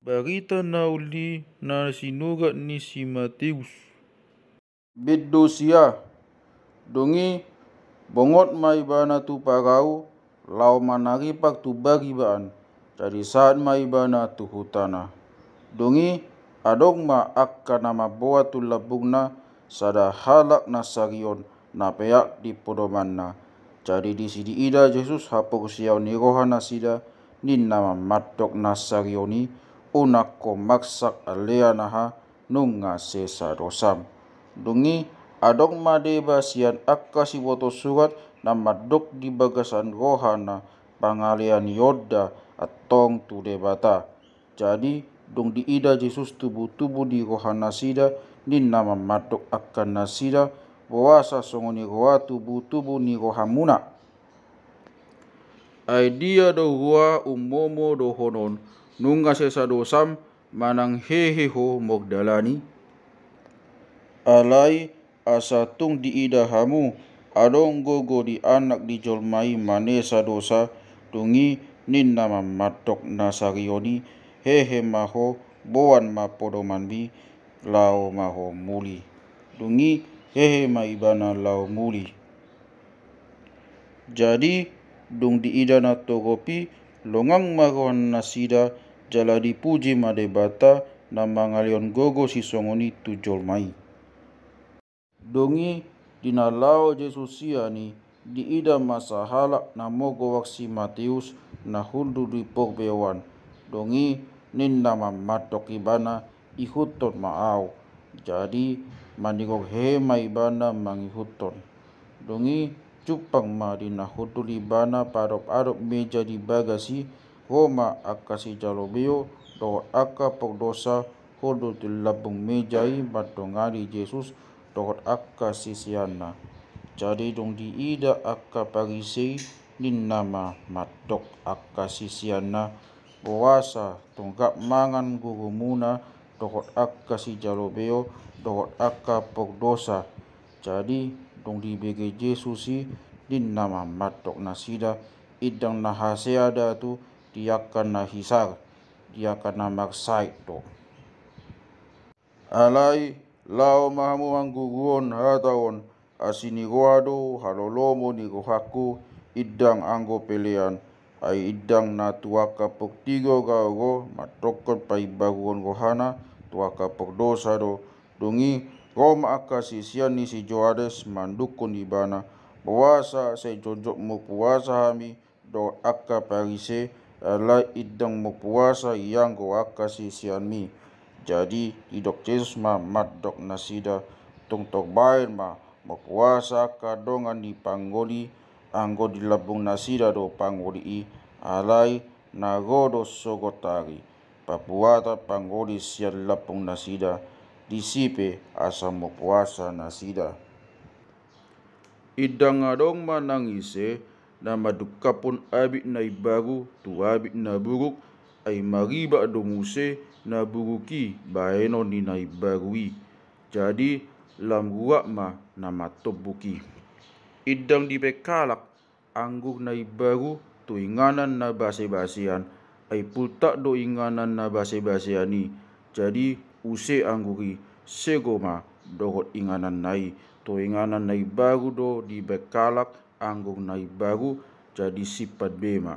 Berita nauli na sinurat ni si Matius. Biddo siya, dungi bongot mai bana tu parau, lau manaripak tu bagi baan, jadi saat mai bana tu hutana. Dungi adong ma akka nama boa tu labungna, sada halak na sarion na peak di podomanna. Jadi di sidi ida Jesus hapok siau ni rohana sida, nin nama matok na sarioni, unako maksak alea naha nunga sesa dosam. Dungi adong madeba sian akka si woto surat na madok di bagasan rohana pangalian yoda atong tu debata. Jadi dong di ida Jesus tubuh-tubuh di rohana sida nin nama madok akan nasida wasa songoni roa tubuh-tubuh ni rohamuna. Idea do roa umomo do honon nunga sesa dosam manang heheho mogdalani. Alai asa tung di ida hamu adong gogo di anak di jolmai manesa dosa dungi nin nama matok nasarioni hehe maho boan ma podomanbi lao maho muli dungi hehe ma ibana lao muli. Jadi dung di ida na togopi longang maron nasida jala dipuji madebata na mangalion gogo si songoni tu jolmai. Dongi dinalao Jesus siani di ida masa halak na mogo waksi Matius na hundu di pogbewan. Dongi nin nama matok ibana ihuton maau. Jadi mandigok hema ibana mangihuton. Dongi cupang ma dina hudu ibana parop-arop meja di bagasi Roma akasi jalobeo do aka pogdosa hudu di labung mejai matongari Jesus dokot akka sisiana. Jadi dong di ida akka parisei nin nama matok akka sisiana puasa tunggak mangan gurumuna dokot akka si jalobeo dokot akka pogdosa. Jadi dong di bege Jesusi nin nama matok nasida idang nahaseada tu diakan nahisar diakan namaksait to. Alai lao mahamu angguguon hataon asini goado halolomo ni gohaku idang anggo pelean ai idang na tuaka poktigo gago matokot pai baguon gohana tuaka pokdosa do dungi Roma akasisian ni si Joades mandukun ibana puasa se jojok mo puasa hami do akka parise alai idang mo puasa yang go akasisian mi. Jadi idok Jesus ma madok nasida tung tok bain ma puasa kadongan di panggoli anggo di labung nasida do panggoli i alai nagodo sogotari papuata panggoli sian labung nasida disipe asa mo puasa nasida. Idang adong manangise na madukapun abit na ibagu tu abit na buruk ay mariba domuse na buruki baeno ni na ibarui. Jadi lam guak ma na matobuki. Idang di bekalak anggur na ibaru tu inganan na base-basean ay pultak do inganan na base-baseani. Jadi use angguri segoma dohot inganan nai to inganan nai baru do di bekalak anggur nai baru jadi sifat bema.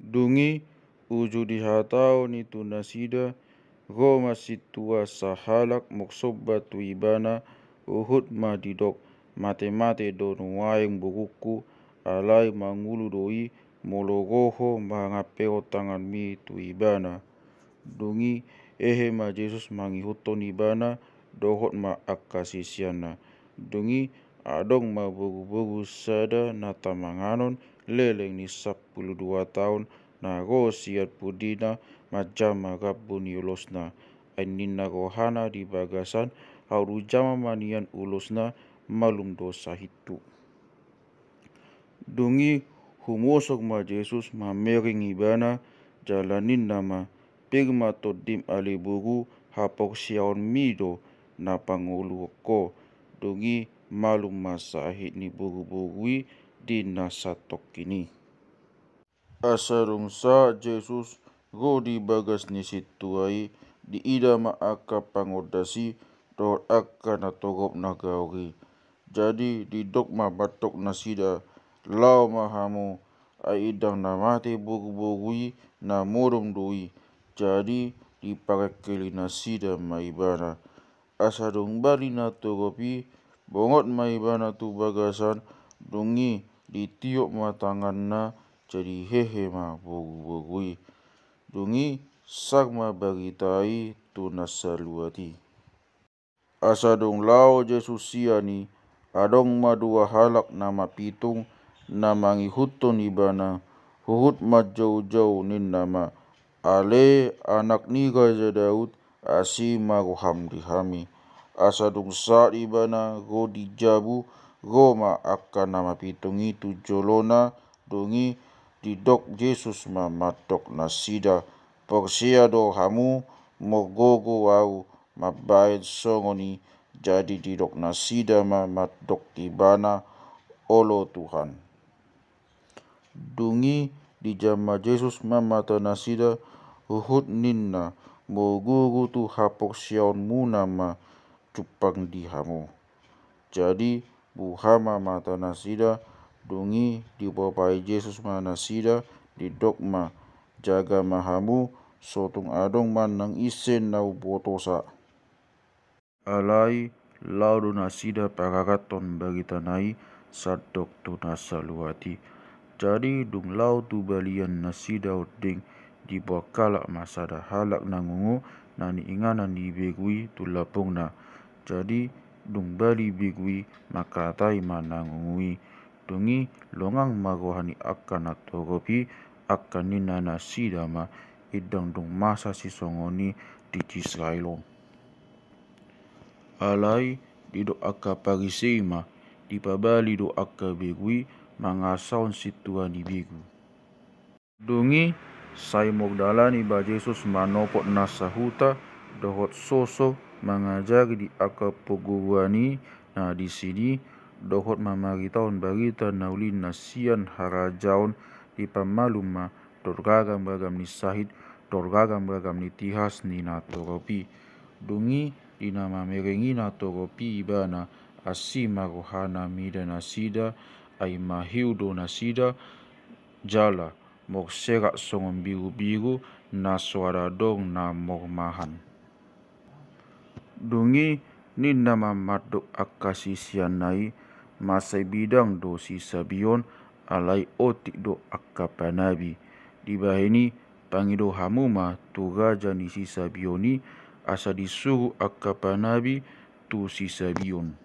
Dungi uju dihatau ni tu nasida Roma situa sahalak moksoba tu ibana uhud madidok mate-mate do nuaeng buruku alai mangulu doi mologoho mangapeo tangan mi tu ibana. Dungi ehe ma Jesus mangihuton ibana dohot ma akasisiana. Dungi adong ma buru-buru sada na tamanganon leleng ni 12 tahun na go siat pudina macam magabun ulosna ainina rohana di bagasan hauru jama manian ulosna malum dosa hitu. Dungi humosok ma Jesus mamering ibana jalanin nama pirma todim aliburu hapok siaon mido na pangulu ko dungi malum masahit ni buru-burui di nasatok kini. Asarungsa Jesus go di bagas ni situai di ida ma aka pangodasi do aka na togop na gauri. Jadi di dogma batok na sida lau mahamu ai idang na mate bugui na morum dui. Jadi di pakakeli na sida maibana asa dong bali na togopi bongot maibana tu bagasan dongi di tiup matangan na jadi hehe ma bugui. Dungi sagma bagitai tu nasaluati. Asa dong lao Jesus siani adong madua halak nama pitung nama ngihutun ibana huhut majau-jau nin nama ale anak ni Raja Daud asi maruham dihami. Asa dong saat ibana go dijabu Roma akan nama pitung itu jolona dongi didok Jesus ma matok nasida porsia do hamu mogogo au mabaid songoni jadi didok nasida ma matok ibana olo Tuhan. Dungi di jama Jesus ma mata nasida huhut ninna mogogo tu hapok siaun muna ma cupang di hamu. Jadi buhama mata nasida dungi di popai Jesus ma nasida di dogma jaga mahamu sotung adong manang isen nau botosa. Alai laudo nasida paragaton bagi tanai sadok tu nasaluati. Jadi dung lau tu balian nasida uding di bakala masada halak nangungu nani inganan di begui tu lapung na. Jadi dung bali begui makatai manangungui. Dungi longang magohani akan atogopi akan nina nasida ma idang dung masa sisongoni di Israelo. Alai di do aka parisema di pabali do aka begui mangasaun situani begu. Dungi sai Magdalani ba Jesus manopot nasahuta dohot soso mengajari di aka poguani na di sini dohot mamaritaun barita naulin nasian harajaun di pamaluma dorgagam-bagam ni sahid dorgagam-bagam ni tihas ni natoropi. Dungi di nama merengi natoropi ibana asima rohana mida nasida ai mahiudo nasida jala mok serak songon biru-biru na suara dong na mormahan. Dungi ni nama madok akasisian nai masai bidang do si sabion alai otik do akapanabi. Di bahini pangido hamuma tu raja ni si sabioni asa disuruh akapanabi tu si sabion.